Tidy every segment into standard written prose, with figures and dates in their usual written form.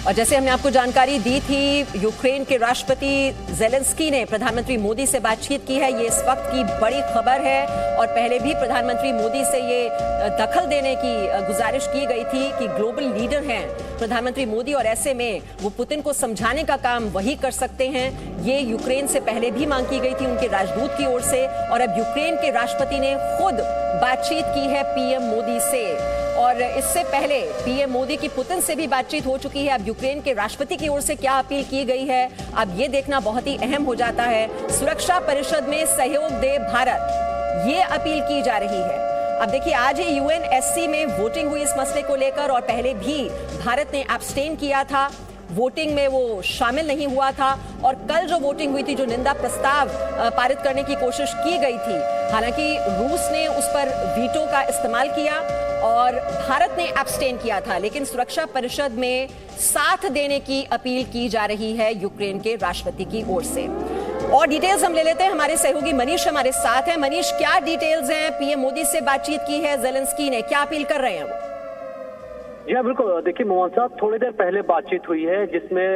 और जैसे हमने आपको जानकारी दी थी, यूक्रेन के राष्ट्रपति जेलेंस्की ने प्रधानमंत्री मोदी से बातचीत की है। ये इस वक्त की बड़ी खबर है और पहले भी प्रधानमंत्री मोदी से ये दखल देने की गुजारिश की गई थी कि ग्लोबल लीडर हैं प्रधानमंत्री मोदी और ऐसे में वो पुतिन को समझाने का काम वही कर सकते हैं। ये यूक्रेन से पहले भी मांग की गई थी उनके राजदूत की ओर से और अब यूक्रेन के राष्ट्रपति ने खुद बातचीत की है पीएम मोदी से। और इससे पहले पीएम मोदी की पुतिन से भी बातचीत हो चुकी है। अब यूक्रेन के राष्ट्रपति की ओर से क्या अपील की गई है, अब ये देखना बहुत ही अहम हो जाता है। सुरक्षा परिषद में सहयोग दे भारत, ये अपील की जा रही है। अब देखिए, आज ही यूएनएससी में वोटिंग हुई इस मसले को लेकर और पहले भी भारत ने एब्सटेन किया था, वोटिंग में वो शामिल नहीं हुआ था। और कल जो वोटिंग हुई थी, जो निंदा प्रस्ताव पारित करने की कोशिश की गई थी, हालांकि रूस ने उस पर वीटो का इस्तेमाल किया और भारत ने एब्सटेन किया था, लेकिन सुरक्षा परिषद में साथ देने की अपील की जा रही है यूक्रेन के राष्ट्रपति की ओर से। और डिटेल्स हम ले लेते हैं, हमारे सहयोगी मनीष हमारे साथ हैं। मनीष, क्या डिटेल्स हैं? पीएम मोदी से बातचीत की है जेलेंस्की ने, क्या अपील कर रहे हैं वो? जी हाँ, बिल्कुल। देखिए मोहन साहब, थोड़ी देर पहले बातचीत हुई है जिसमें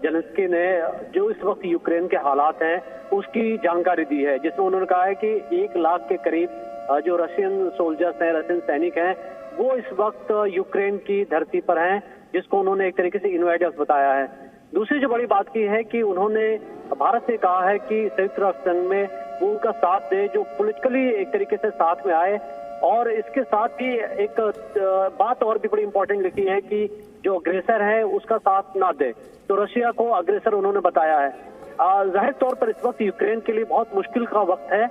जेलेंस्की ने जो इस वक्त यूक्रेन के हालात हैं उसकी जानकारी दी है, जिसमें उन्होंने कहा है कि 1 लाख के करीब जो रशियन सोल्जर्स हैं, रशियन सैनिक हैं, वो इस वक्त यूक्रेन की धरती पर हैं, जिसको उन्होंने एक तरीके से इन्वाइडर्स बताया है। दूसरी जो बड़ी बात की है कि उन्होंने भारत से कहा है कि संयुक्त राष्ट्र संघ में वो उनका साथ दे, जो पॉलिटिकली एक तरीके से साथ में आए। और इसके साथ ही एक बात और भी बड़ी इंपॉर्टेंट लिखी है कि जो अग्रेसर है उसका साथ ना दे, तो रशिया को अग्रेसर उन्होंने बताया है। जाहिर तौर पर इस वक्त यूक्रेन के लिए बहुत मुश्किल का वक्त है,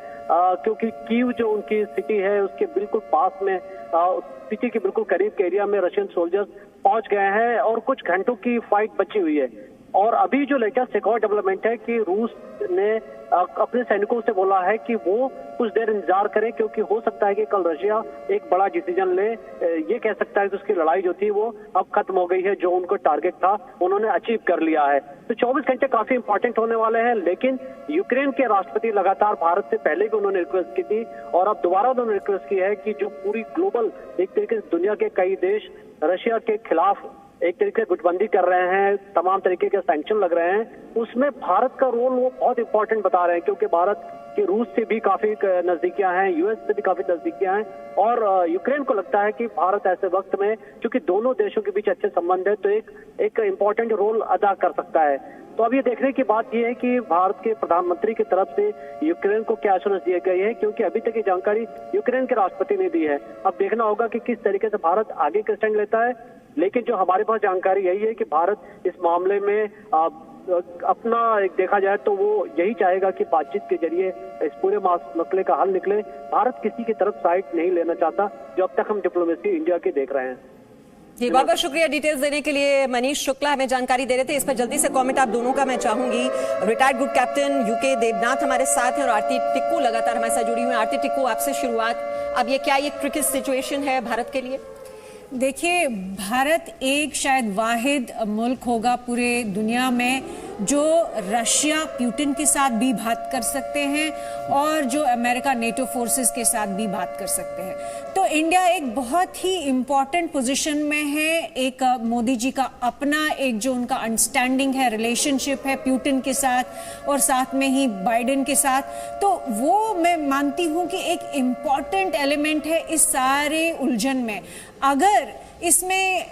क्योंकि कीव जो उनकी सिटी है उसके बिल्कुल पास में, सिटी के बिल्कुल करीब के एरिया में रशियन सोल्जर्स पहुंच गए हैं और कुछ घंटों की फाइट बची हुई है। और अभी जो लेटेस्ट एक और डेवलपमेंट है कि रूस ने अपने सैनिकों से बोला है कि वो कुछ देर इंतजार करें, क्योंकि हो सकता है कि कल रशिया एक बड़ा डिसीजन ले। ये कह सकता है कि उसकी लड़ाई जो थी वो अब खत्म हो गई है, जो उनको टारगेट था उन्होंने अचीव कर लिया है। तो 24 घंटे काफी इंपॉर्टेंट होने वाले हैं। लेकिन यूक्रेन के राष्ट्रपति लगातार, भारत से पहले भी उन्होंने रिक्वेस्ट की थी और अब दोबारा उन्होंने रिक्वेस्ट की है कि जो पूरी ग्लोबल एक तरीके से दुनिया के कई देश रशिया के खिलाफ एक तरीके से गुटबंदी कर रहे हैं, तमाम तरीके के सैंक्शन लग रहे हैं, उसमें भारत का रोल वो बहुत इंपॉर्टेंट बता रहे हैं, क्योंकि भारत के रूस से भी काफी नजदीकियां हैं, यूएस से भी काफी नजदीकियां हैं। और यूक्रेन को लगता है कि भारत ऐसे वक्त में, क्योंकि दोनों देशों के बीच अच्छे संबंध है, तो एक इंपॉर्टेंट रोल अदा कर सकता है। तो अब ये देखने की बात यह है कि भारत के प्रधानमंत्री की तरफ से यूक्रेन को क्या एश्योरेंस दिए गए हैं, क्योंकि अभी तक ये जानकारी यूक्रेन के राष्ट्रपति ने दी है। अब देखना होगा कि किस तरीके से भारत आगे का स्टैंड लेता है। लेकिन जो हमारे पास जानकारी यही है कि भारत इस मामले में अपना एक देखा जाए तो वो यही चाहेगा कि बातचीत के जरिए इस पूरे मसले का हल निकले। भारत किसी की तरफ साइड नहीं लेना चाहता, जो अब तक हम डिप्लोमेसी इंडिया की देख रहे हैं। जी, बहुत बहुत शुक्रिया डिटेल्स देने के लिए। मनीष शुक्ला हमें जानकारी दे रहे थे। इस पर जल्दी से कमेंट आप दोनों का मैं चाहूंगी। Retired group captain UK Devnath हमारे साथ हैं और आरती टिक्कू लगातार हमारे साथ जुड़ी हुई हैं। आरती टिक्कू, आपसे शुरुआत। अब ये क्या ये ट्रिकी सिचुएशन है भारत के लिए? देखिए, भारत एक शायद वाहिद मुल्क होगा पूरे दुनिया में जो रशिया पुतिन के साथ भी बात कर सकते हैं और जो अमेरिका नेटो फोर्सेस के साथ भी बात कर सकते हैं। तो इंडिया एक बहुत ही इम्पॉर्टेंट पोजीशन में है। एक मोदी जी का अपना एक जो उनका अंडरस्टैंडिंग है, रिलेशनशिप है पुतिन के साथ और साथ में ही बाइडेन के साथ, तो वो मैं मानती हूँ कि एक इम्पॉर्टेंट एलिमेंट है इस सारे उलझन में। अगर इसमें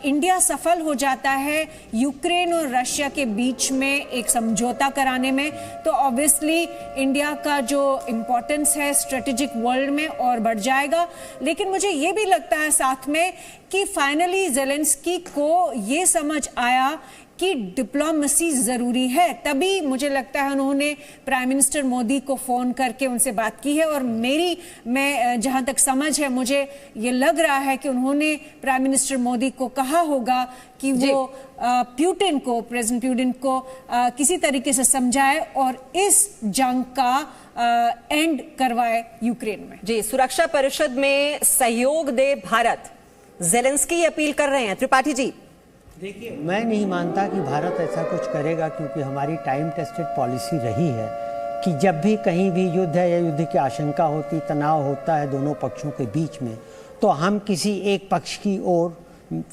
इंडिया सफल हो जाता है यूक्रेन और रशिया के बीच में एक समझौता कराने में, तो ऑब्वियसली इंडिया का जो इम्पोर्टेंस है स्ट्रेटेजिक वर्ल्ड में और बढ़ जाएगा। लेकिन मुझे ये भी लगता है साथ में कि फाइनली जेलेंस्की को ये समझ आया कि डिप्लोमेसी जरूरी है, तभी मुझे लगता है उन्होंने प्राइम मिनिस्टर मोदी को फोन करके उनसे बात की है। और मैं जहां तक समझ है, मुझे ये लग रहा है कि उन्होंने प्राइम मिनिस्टर मोदी को कहा होगा कि वो पुतिन को, प्रेसिडेंट पुतिन को किसी तरीके से समझाए और इस जंग का एंड करवाए यूक्रेन में। जी, सुरक्षा परिषद में सहयोग दे भारत, जेलेंस्की अपील कर रहे हैं। त्रिपाठी जी, देखिए, मैं नहीं मानता कि भारत ऐसा कुछ करेगा, क्योंकि हमारी टाइम टेस्टेड पॉलिसी रही है कि जब भी कहीं भी युद्ध है या युद्ध की आशंका होती, तनाव होता है दोनों पक्षों के बीच में, तो हम किसी एक पक्ष की ओर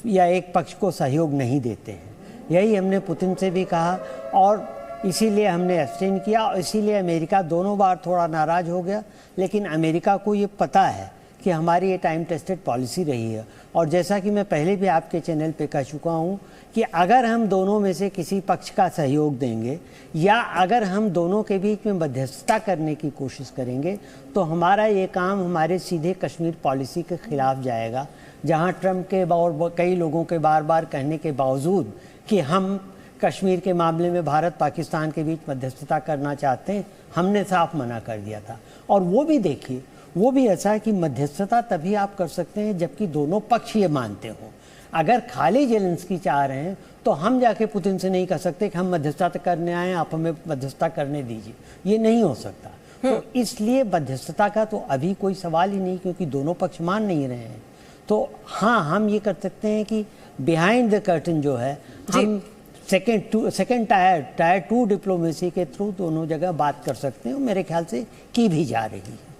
या एक पक्ष को सहयोग नहीं देते हैं। यही हमने पुतिन से भी कहा और इसीलिए हमने एब्सटेन किया और इसीलिए अमेरिका दोनों बार थोड़ा नाराज़ हो गया। लेकिन अमेरिका को ये पता है कि हमारी ये टाइम टेस्टेड पॉलिसी रही है और जैसा कि मैं पहले भी आपके चैनल पे कह चुका हूँ कि अगर हम दोनों में से किसी पक्ष का सहयोग देंगे या अगर हम दोनों के बीच में मध्यस्थता करने की कोशिश करेंगे तो हमारा ये काम हमारे सीधे कश्मीर पॉलिसी के खिलाफ जाएगा, जहाँ ट्रंप के और कई लोगों के बार बार कहने के बावजूद कि हम कश्मीर के मामले में भारत पाकिस्तान के बीच मध्यस्थता करना चाहते हैं, हमने साफ मना कर दिया था। और वो भी देखिए, वो भी ऐसा है कि मध्यस्थता तभी आप कर सकते हैं जबकि दोनों पक्ष ये मानते हों। अगर खाली जेलेंस्की चाह रहे हैं तो हम जाके पुतिन से नहीं कह सकते कि हम मध्यस्थता करने आए हैं, आप हमें मध्यस्थता करने दीजिए, ये नहीं हो सकता। तो इसलिए मध्यस्थता का तो अभी कोई सवाल ही नहीं, क्योंकि दोनों पक्ष मान नहीं रहे हैं। तो हाँ, हम ये कर सकते हैं कि बिहाइंड द कर्टन जो है हम सेकेंड टायर 2 डिप्लोमेसी के थ्रू दोनों जगह बात कर सकते हैं, मेरे ख्याल से की भी जा रही है।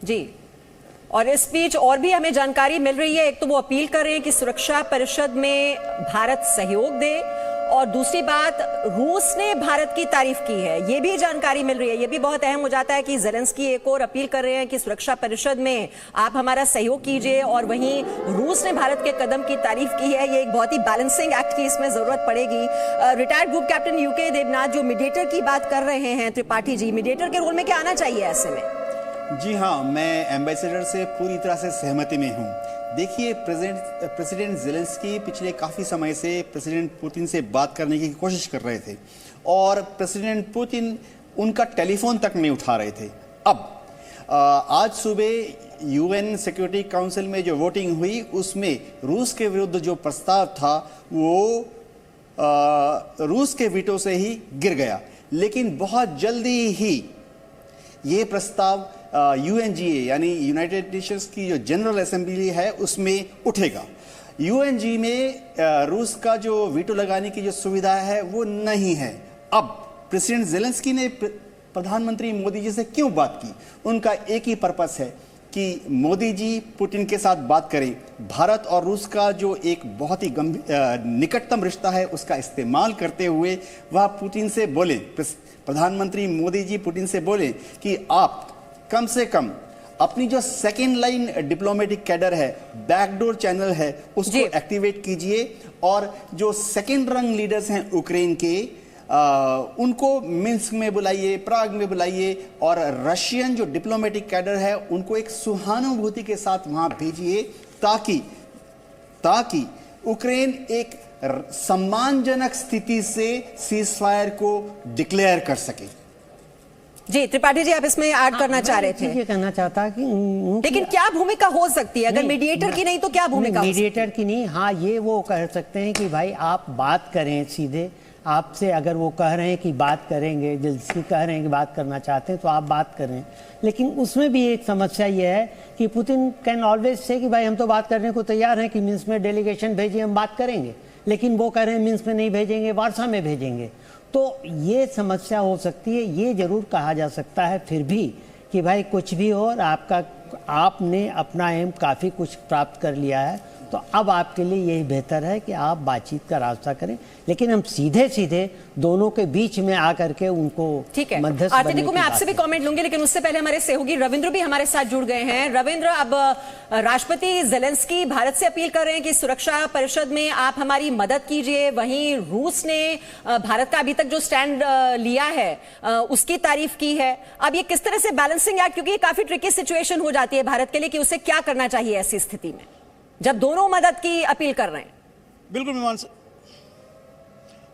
जी, और इस बीच और भी हमें जानकारी मिल रही है। एक तो वो अपील कर रहे हैं कि सुरक्षा परिषद में भारत सहयोग दे, और दूसरी बात रूस ने भारत की तारीफ की है, ये भी जानकारी मिल रही है। ये भी बहुत अहम हो जाता है कि ज़ेलेंस्की एक और अपील कर रहे हैं कि सुरक्षा परिषद में आप हमारा सहयोग कीजिए, और वहीं रूस ने भारत के कदम की तारीफ की है। ये एक बहुत ही बैलेंसिंग एक्ट की इसमें जरूरत पड़ेगी। Retired group captain UK Devnath जो मीडिएटर की बात कर रहे हैं, त्रिपाठी जी, मीडिएटर के रोल में क्या आना चाहिए ऐसे में? जी हाँ, मैं एम्बेसडर से पूरी तरह से सहमति में हूँ। देखिए, प्रेसिडेंट ज़ेलेंस्की पिछले काफ़ी समय से प्रेसिडेंट पुतिन से बात करने की कोशिश कर रहे थे और प्रेसिडेंट पुतिन उनका टेलीफोन तक नहीं उठा रहे थे। अब आज सुबह यूएन सिक्योरिटी काउंसिल में जो वोटिंग हुई उसमें रूस के विरुद्ध जो प्रस्ताव था वो रूस के वीटो से ही गिर गया, लेकिन बहुत जल्दी ही ये प्रस्ताव यूएनजीए यानी यूनाइटेड नेशंस की जो जनरल असेंबली है उसमें उठेगा। यूएनजी में रूस का जो वीटो लगाने की जो सुविधा है वो नहीं है। अब प्रेसिडेंट ज़ेलेंस्की ने प्रधानमंत्री मोदी जी से क्यों बात की? उनका एक ही पर्पस है कि मोदी जी पुतिन के साथ बात करें, भारत और रूस का जो एक बहुत ही निकटतम रिश्ता है उसका इस्तेमाल करते हुए वह पुतिन से बोले, प्रधानमंत्री मोदी जी पुतिन से बोले कि आप कम से कम अपनी जो सेकेंड लाइन डिप्लोमेटिक कैडर है, बैकडोर चैनल है, उसको एक्टिवेट कीजिए और जो सेकेंड रंग लीडर्स हैं यूक्रेन के उनको मिन्स्क में बुलाइए, प्राग में बुलाइए और रशियन जो डिप्लोमेटिक कैडर है उनको एक सहानुभूति के साथ वहां भेजिए ताकि यूक्रेन एक सम्मानजनक स्थिति से सीजफायर को डिक्लेयर कर सके। जी त्रिपाठी जी, आप इसमें ऐड करना चाह रहे थे? ये कहना चाहता कि लेकिन क्या भूमिका हो सकती है? अगर मीडिएटर की नहीं तो क्या भूमिका? मीडिएटर की नहीं, हाँ ये वो कह सकते हैं कि भाई आप बात करें सीधे आपसे। अगर वो कह रहे हैं कि बात करेंगे, ज़ेलेंस्की कह रहे हैं कि बात करना चाहते हैं तो आप बात करें। लेकिन उसमें भी एक समस्या ये है कि पुतिन कैन ऑलवेज से कि भाई हम तो बात करने को तैयार हैं कि मिन्स्क में डेलीगेशन भेजिए, हम बात करेंगे, लेकिन वो कह रहे हैं मिन्स्क में नहीं भेजेंगे, वार्सा में भेजेंगे। तो ये समस्या हो सकती है। ये जरूर कहा जा सकता है फिर भी कि भाई कुछ भी हो और आपने अपना एम काफ़ी कुछ प्राप्त कर लिया है, तो अब आपके लिए यही बेहतर है कि आप बातचीत का रास्ता करें। लेकिन हम सीधे सीधे दोनों के बीच में आकर के उनको ठीक है। मध्यस्थ आरती को मैं आपसे भी कमेंट लूंगी, लेकिन उससे पहले हमारे सहयोगी रविंद्र भी हमारे साथ जुड़ गए हैं। रविंद्र, अब राष्ट्रपति ज़ेलेंस्की भारत से अपील कर रहे हैं कि सुरक्षा परिषद में आप हमारी मदद कीजिए, वहीं रूस ने भारत का अभी तक जो स्टैंड लिया है उसकी तारीफ की है। अब ये किस तरह से बैलेंसिंग एक्ट, क्योंकि ये काफी ट्रिकी सिचुएशन हो जाती है भारत के लिए कि उसे क्या करना चाहिए ऐसी स्थिति में जब दोनों मदद की अपील कर रहे हैं?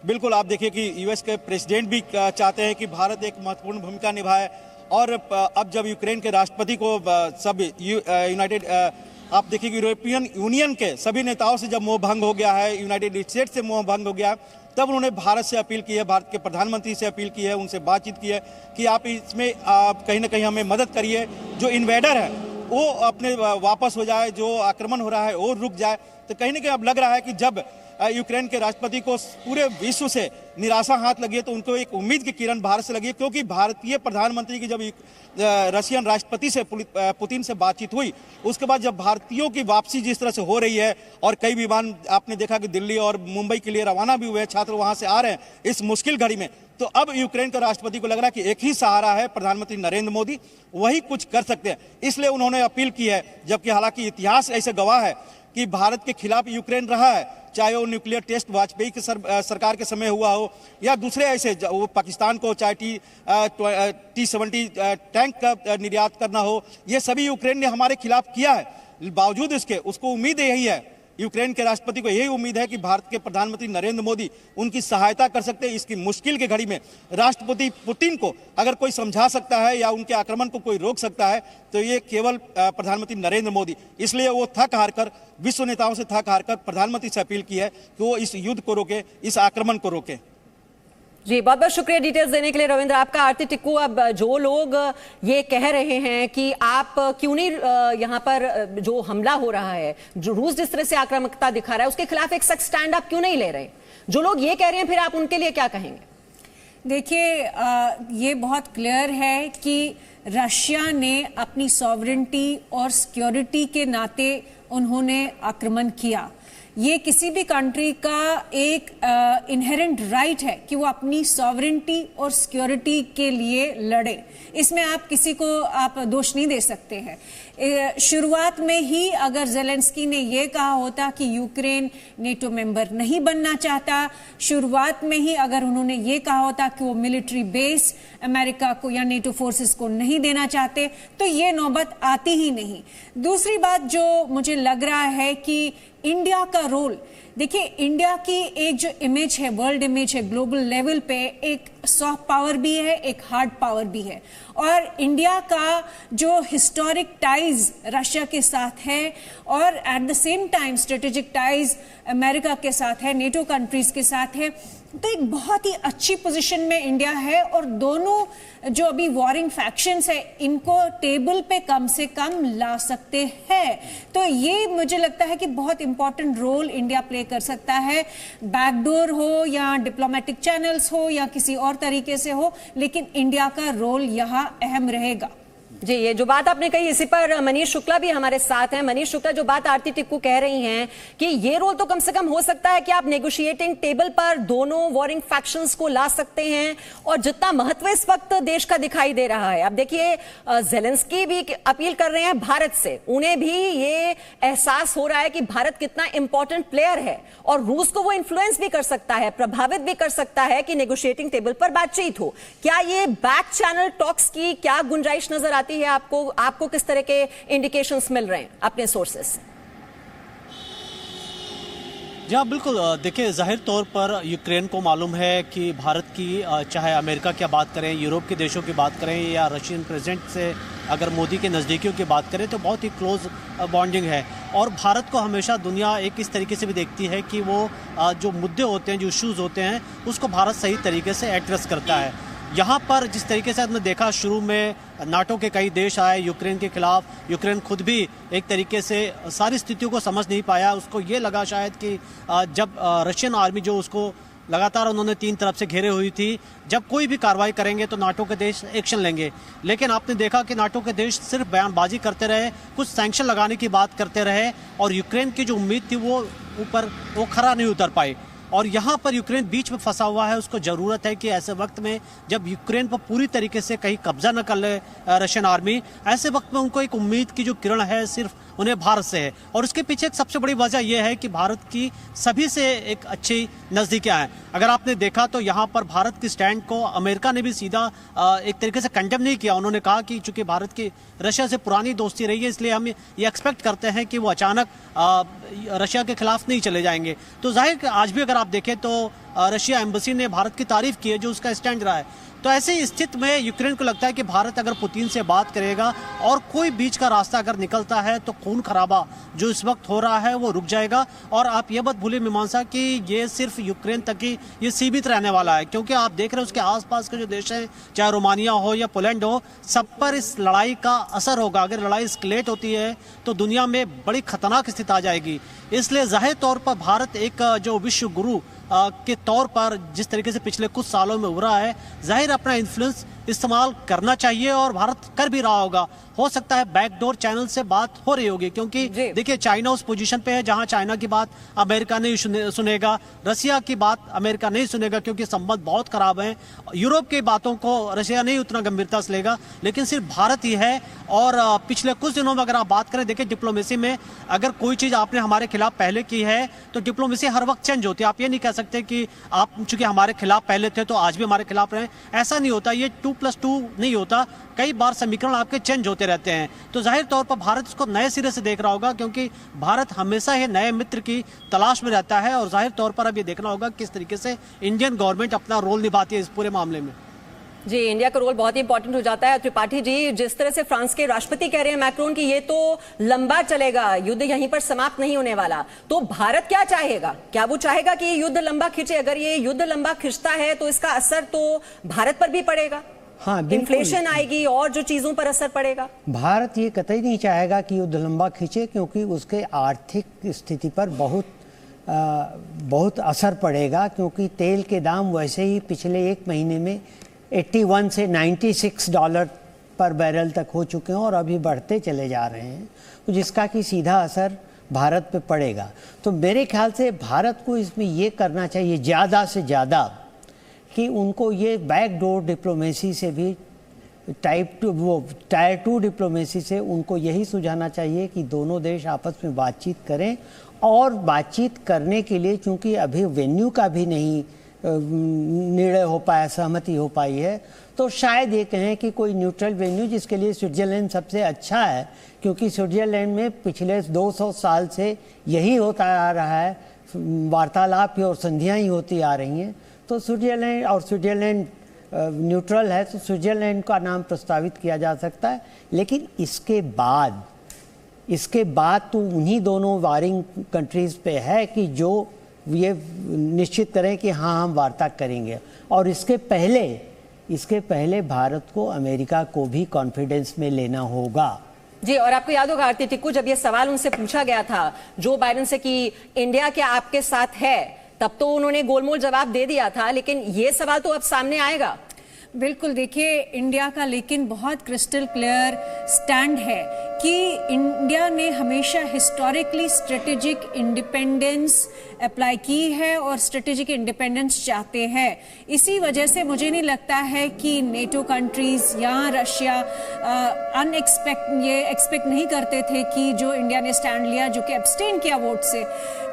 बिल्कुल आप देखिए कि यूएस के प्रेसिडेंट भी चाहते हैं कि भारत एक महत्वपूर्ण भूमिका निभाए, और अब जब यूक्रेन के राष्ट्रपति को सब यूनाइटेड आप देखिए कि यूरोपियन यूनियन के सभी नेताओं से जब मोह भंग हो गया है, यूनाइटेड स्टेट्स से मोह भंग हो गया, तब उन्होंने भारत से अपील की है, भारत के प्रधानमंत्री से अपील की है, उनसे बातचीत की है कि आप इसमें कहीं ना कहीं हमें मदद करिए, जो इन्वेडर है वो अपने वापस हो जाए, जो आक्रमण हो रहा है वो रुक जाए। तो कहीं ना कहीं अब लग रहा है कि जब यूक्रेन के राष्ट्रपति को पूरे विश्व से निराशा हाथ लगी है, तो उनको एक उम्मीद की किरण भारत से लगी है, क्योंकि भारतीय प्रधानमंत्री की जब रशियन राष्ट्रपति से पुतिन से बातचीत हुई, उसके बाद जब भारतीयों की वापसी जिस तरह से हो रही है और कई विमान आपने देखा कि दिल्ली और मुंबई के लिए रवाना भी हुए, छात्र वहां से आ रहे हैं इस मुश्किल घड़ी में, तो अब यूक्रेन के राष्ट्रपति को लग रहा है कि एक ही सहारा है, प्रधानमंत्री नरेंद्र मोदी, वही कुछ कर सकते हैं। इसलिए उन्होंने अपील की है, जबकि हालांकि इतिहास ऐसे गवाह है कि भारत के खिलाफ यूक्रेन रहा है, चाहे वो न्यूक्लियर टेस्ट वाजपेयी की सरकार के समय हुआ हो या दूसरे ऐसे वो पाकिस्तान को चाहे T-70 टैंक का निर्यात करना हो, ये सभी यूक्रेन ने हमारे खिलाफ किया है। बावजूद इसके उसको उम्मीद यही है, यूक्रेन के राष्ट्रपति को यही उम्मीद है कि भारत के प्रधानमंत्री नरेंद्र मोदी उनकी सहायता कर सकते हैं। इसकी मुश्किल के घड़ी में राष्ट्रपति पुतिन को अगर कोई समझा सकता है या उनके आक्रमण को कोई रोक सकता है तो ये केवल प्रधानमंत्री नरेंद्र मोदी। इसलिए वो थक हार कर, विश्व नेताओं से थक हार कर प्रधानमंत्री से अपील की है कि वो इस युद्ध को रोके, इस आक्रमण को रोके। जी बहुत बहुत शुक्रिया डिटेल्स देने के लिए रविंद्र आपका। आरती टिक्कू, अब जो लोग ये कह रहे हैं कि आप क्यों नहीं यहाँ पर जो हमला हो रहा है, जो रूस जिस तरह से आक्रामकता दिखा रहा है, उसके खिलाफ एक सख्त स्टैंड आप क्यों नहीं ले रहे? जो लोग ये कह रहे हैं फिर आप उनके लिए क्या कहेंगे? देखिए, ये बहुत क्लियर है कि रशिया ने अपनी सॉवरेंटी और सिक्योरिटी के नाते उन्होंने आक्रमण किया। ये किसी भी कंट्री का एक इनहेरेंट राइट है कि वो अपनी सॉवरेंटी और सिक्योरिटी के लिए लड़े। इसमें आप किसी को आप दोष नहीं दे सकते हैं। शुरुआत में ही अगर ज़ेलेंस्की ने ये कहा होता कि यूक्रेन नेटो मेंबर नहीं बनना चाहता, शुरुआत में ही अगर उन्होंने ये कहा होता कि वो मिलिट्री बेस अमेरिका को या नेटो फोर्सेस को नहीं देना चाहते, तो ये नौबत आती ही नहीं। दूसरी बात जो मुझे लग रहा है कि इंडिया का रोल, देखिए इंडिया की एक जो इमेज है, वर्ल्ड इमेज है ग्लोबल लेवल पे, एक सॉफ्ट पावर भी है, एक हार्ड पावर भी है। और इंडिया का जो हिस्टोरिक टाइज रशिया के साथ है और at the same time strategic ties America के साथ है, नेटो कंट्रीज के साथ है, तो एक बहुत ही अच्छी पोजीशन में इंडिया है। और दोनों जो अभी वॉरिंग फैक्शंस है इनको टेबल पे कम से कम ला सकते हैं। तो ये मुझे लगता है कि बहुत इंपॉर्टेंट रोल इंडिया प्ले कर सकता है, बैकडोर हो या डिप्लोमेटिक चैनल्स हो या किसी और तरीके से हो, लेकिन इंडिया का रोल यहाँ अहम रहेगा। जी, ये जो बात आपने कही इसी पर मनीष शुक्ला भी हमारे साथ हैं। मनीष शुक्ला, जो बात आरती टिक्कू कह रही हैं कि ये रोल तो कम से कम हो सकता है कि आप नेगोशिएटिंग टेबल पर दोनों वॉरिंग फैक्शंस को ला सकते हैं, और जितना महत्व इस वक्त देश का दिखाई दे रहा है, अब देखिए ज़ेलेंस्की भी अपील कर रहे हैं भारत से, उन्हें भी ये एहसास हो रहा है कि भारत कितना इंपॉर्टेंट प्लेयर है और रूस को वो इन्फ्लुएंस भी कर सकता है, प्रभावित भी कर सकता है कि नेगोशिएटिंग टेबल पर बातचीत हो। क्या ये बैक चैनल टॉक्स की क्या गुंजाइश नजर आती है आपको किस तरह के इंडिकेशंस मिल रहे हैं अपने सोर्सेस से? जी हाँ, बिल्कुल। देखिए, जाहिर तौर पर यूक्रेन को मालूम है कि भारत की, चाहे अमेरिका की बात करें, यूरोप के देशों की बात करें या रशियन प्रेसिडेंट से अगर मोदी के नज़दीकियों की बात करें तो बहुत ही क्लोज बॉन्डिंग है। और भारत को हमेशा दुनिया एक इस तरीके से भी देखती है कि वो जो मुद्दे होते हैं, जो इश्यूज़ होते हैं, उसको भारत सही तरीके से एड्रेस करता है। यहाँ पर जिस तरीके से हमने देखा, शुरू में नाटो के कई देश आए यूक्रेन के खिलाफ, यूक्रेन खुद भी एक तरीके से सारी स्थितियों को समझ नहीं पाया। उसको ये लगा शायद कि जब रशियन आर्मी जो उसको लगातार उन्होंने 3 तरफ से घेरे हुई थी, जब कोई भी कार्रवाई करेंगे तो नाटो के देश एक्शन लेंगे। लेकिन आपने देखा कि नाटो के देश सिर्फ बयानबाजी करते रहे, कुछ सैंक्शन लगाने की बात करते रहे, और यूक्रेन की जो उम्मीद थी वो खरा नहीं उतर पाई। और यहाँ पर यूक्रेन बीच में फंसा हुआ है। उसको ज़रूरत है कि ऐसे वक्त में जब यूक्रेन पर पूरी तरीके से कहीं कब्जा न कर ले रशियन आर्मी, ऐसे वक्त में उनको एक उम्मीद की जो किरण है सिर्फ उन्हें भारत से है। और उसके पीछे एक सबसे बड़ी वजह यह है कि भारत की सभी से एक अच्छी नज़दीकियाँ हैं। अगर आपने देखा तो यहाँ पर भारत की स्टैंड को अमेरिका ने भी सीधा एक तरीके से कंडेम नहीं किया। उन्होंने कहा कि चूंकि भारत की रशिया से पुरानी दोस्ती रही है, इसलिए हम ये एक्सपेक्ट करते हैं कि वो अचानक रशिया के खिलाफ नहीं चले जाएंगे। तो जाहिर आज भी अगर आप देखें तो रशिया एम्बेसी ने भारत की तारीफ की है, जो उसका स्टैंड रहा है। तो ऐसी स्थिति में यूक्रेन को लगता है कि भारत अगर पुतिन से बात करेगा और कोई बीच का रास्ता अगर निकलता है तो खून खराबा जो इस वक्त हो रहा है वो रुक जाएगा। और आप ये बात भूलिए मीमांसा कि ये सिर्फ यूक्रेन तक ही ये सीमित रहने वाला है, क्योंकि आप देख रहे हैं उसके आसपास के जो देश हैं, चाहे रोमानिया हो या पोलैंड हो, सब पर इस लड़ाई का असर होगा। अगर लड़ाई एस्केलेट होती है तो दुनिया में बड़ी खतरनाक स्थिति आ जाएगी। इसलिए जाहिर तौर पर भारत एक जो विश्व गुरु के तौर पर जिस तरीके से पिछले कुछ सालों में उभरा है, जाहिर अपना इन्फ्लुएंस इस्तेमाल करना चाहिए और भारत कर भी रहा होगा। हो सकता है बैकडोर चैनल से बात हो रही होगी, क्योंकि देखिए चाइना उस पोजीशन पे है जहां चाइना की बात अमेरिका नहीं सुनेगा, रसिया की बात अमेरिका नहीं सुनेगा क्योंकि संबंध बहुत खराब हैं, यूरोप की बातों को रसिया नहीं उतना गंभीरता से लेगा, लेकिन सिर्फ भारत ही है। और पिछले कुछ दिनों में अगर आप बात करें, देखिए डिप्लोमेसी में अगर कोई चीज़ आपने हमारे खिलाफ पहले की है तो डिप्लोमेसी हर वक्त चेंज होती है। आप ये नहीं कह सकते कि आप चूंकि हमारे खिलाफ पहले थे तो आज भी हमारे खिलाफ रहे, ऐसा नहीं होता। ये 2+2 नहीं होता, कई बार समीकरण आपके चेंज होते रहते हैं। तो जाहिर तौर पर भारत इसको नए सिरे से देख रहा होगा, क्योंकि भारत हमेशा ही नए मित्र की तलाश में रहता है। और जाहिर तौर पर अब ये देखना होगा किस तरीके से इंडियन गवर्नमेंट अपना रोल निभाती है इस पूरे मामले में। जी, इंडिया का रोल बहुत ही इंपॉर्टेंट हो जाता है। त्रिपाठी जी, जिस तरह से फ्रांस के राष्ट्रपति कह रहे हैं मैक्रोन कि ये तो लंबा चलेगा, युद्ध यहीं पर समाप्त नहीं होने वाला, तो भारत क्या चाहेगा? क्या वो चाहेगा कि ये युद्ध लंबा खिंचे? अगर ये युद्ध लंबा खिंचता है तो इसका असर तो भारत पर भी पड़ेगा। हाँ, इन्फ्लेशन आएगी और जो चीजों पर असर पड़ेगा। भारत ये कतई नहीं चाहेगा कि युद्ध लंबा खींचे, क्योंकि उसके आर्थिक स्थिति पर बहुत असर पड़ेगा, क्योंकि तेल के दाम वैसे ही पिछले एक महीने में 81 से $96 पर बैरल तक हो चुके हैं और अभी बढ़ते चले जा रहे हैं, तो जिसका कि सीधा असर भारत पे पड़ेगा। तो मेरे ख्याल से भारत को इसमें ये करना चाहिए ज़्यादा से ज़्यादा कि उनको ये बैकडोर डिप्लोमेसी से भी टायर 2 डिप्लोमेसी से उनको यही सुझाना चाहिए कि दोनों देश आपस में बातचीत करें। और बातचीत करने के लिए चूँकि अभी वेन्यू का भी नहीं निर्णय हो पाया, सहमति हो पाई है, तो शायद ये कहें कि कोई न्यूट्रल वेन्यू, जिसके लिए स्विट्जरलैंड सबसे अच्छा है, क्योंकि स्विट्जरलैंड में पिछले 200 साल से यही होता आ रहा है, वार्तालाप और संधियाँ ही होती आ रही हैं। तो स्विट्जरलैंड न्यूट्रल है, तो स्विट्जरलैंड का नाम प्रस्तावित किया जा सकता है। लेकिन इसके बाद तो उन्हीं दोनों वारिंग कंट्रीज़ पे है कि जो ये निश्चित करें कि हाँ हम वार्ता करेंगे। और इसके पहले भारत को अमेरिका को भी कॉन्फिडेंस में लेना होगा। जी, और आपको याद होगा आरती टिक्कू, जब ये सवाल उनसे पूछा गया था जो बाइडेन से कि इंडिया क्या आपके साथ है, तब तो उन्होंने गोलमोल जवाब दे दिया था, लेकिन ये सवाल तो अब सामने आएगा। बिल्कुल, देखिए इंडिया का लेकिन बहुत क्रिस्टल क्लियर स्टैंड है कि इंडिया ने हमेशा हिस्टोरिकली स्ट्रेटेजिक इंडिपेंडेंस अप्लाई की है और स्ट्रेटेजिक इंडिपेंडेंस चाहते हैं। इसी वजह से मुझे नहीं लगता है कि नेटो कंट्रीज या रशिया एक्सपेक्ट नहीं करते थे कि जो इंडिया ने स्टैंड लिया, जो कि एब्सटेन किया वोट से,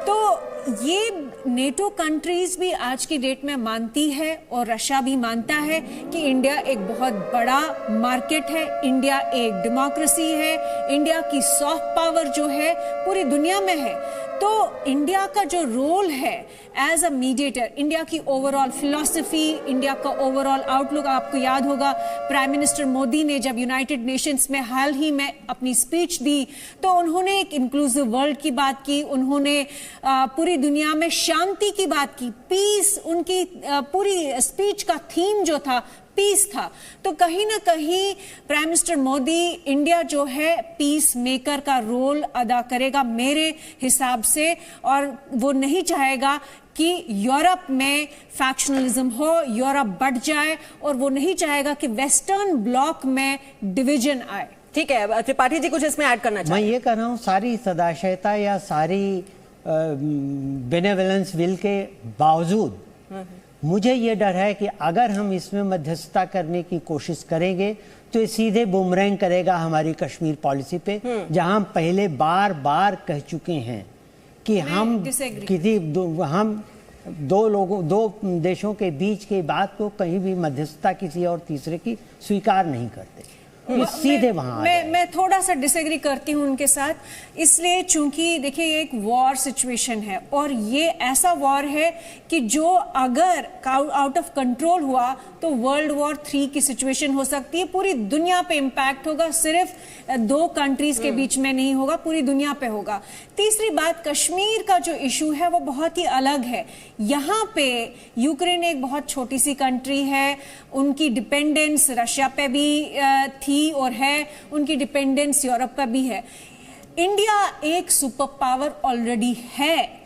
तो ये नेटो कंट्रीज भी आज की डेट में मानती है और रशिया भी मानता है कि इंडिया एक बहुत बड़ा मार्केट है, इंडिया एक डेमोक्रेसी है, इंडिया की सॉफ्ट पावर जो है पूरी दुनिया में है। तो इंडिया का जो रोल है एज अ मीडिएटर, इंडिया की ओवरऑल फिलॉसफी, इंडिया का ओवरऑल आउटलुक, आपको याद होगा प्राइम मिनिस्टर मोदी ने जब यूनाइटेड नेशंस में हाल ही में अपनी स्पीच दी तो उन्होंने एक इंक्लूसिव वर्ल्ड की बात की, उन्होंने पूरी दुनिया में शांति की बात की, पीस, उनकी पूरी स्पीच का थीम जो था पीस था। तो कहीं ना कहीं प्राइम मिनिस्टर मोदी इंडिया जो है पीस मेकर का रोल अदा करेगा मेरे हिसाब से, और वो नहीं चाहेगा कि यूरोप में फैक्शनलिज्म हो, यूरोप बढ़ जाए, और वो नहीं चाहेगा कि वेस्टर्न ब्लॉक में डिवीजन आए। ठीक है त्रिपाठी जी, कुछ इसमें ऐड करना चाहिए? मैं ये कह रहा हूँ, सारी सदाशयता या सारी बेनेवलेंस विल के बावजूद मुझे ये डर है कि अगर हम इसमें मध्यस्थता करने की कोशिश करेंगे तो ये सीधे बुमरैंग करेगा हमारी कश्मीर पॉलिसी पे, जहां हम पहले बार कह चुके हैं कि हम दो देशों के बीच की बात को कहीं भी मध्यस्थता किसी और तीसरे की स्वीकार नहीं करते। कि सीधे वहां आ जाए। मैं थोड़ा सा डिसएग्री करती हूं उनके साथ, इसलिए चूंकि देखिए ये एक वॉर सिचुएशन है और ये ऐसा वॉर है कि जो अगर आउट ऑफ कंट्रोल हुआ तो वर्ल्ड वॉर 3 की सिचुएशन हो सकती है। पूरी दुनिया पे इंपैक्ट होगा, सिर्फ 2 कंट्रीज के बीच में नहीं होगा, पूरी दुनिया पे होगा। तीसरी बात, कश्मीर का जो इशू है वो बहुत ही अलग है। यहाँ पे यूक्रेन एक बहुत छोटी सी कंट्री है, उनकी डिपेंडेंस रशिया पे भी थी और है, उनकी डिपेंडेंस यूरोप पे भी है। इंडिया एक सुपर पावर ऑलरेडी है।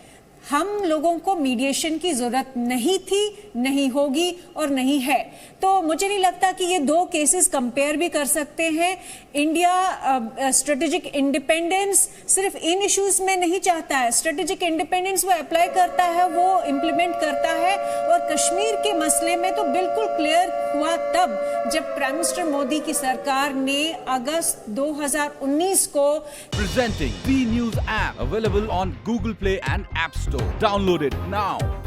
हम लोगों को मीडिएशन की जरूरत नहीं थी, नहीं होगी और नहीं है। तो मुझे नहीं लगता कि ये 2 केसेस कंपेयर भी कर सकते हैं। इंडिया स्ट्रेटेजिक इंडिपेंडेंस सिर्फ इन इश्यूज में नहीं चाहता है, स्ट्रेटेजिक इंडिपेंडेंस वो अप्लाई करता है, वो इम्प्लीमेंट करता है। और कश्मीर के मसले में तो बिल्कुल क्लियर हुआ तब जब प्राइम मिनिस्टर मोदी की सरकार ने अगस्त 2019 को Presenting B News app available on Google Play and App Store. Download it now.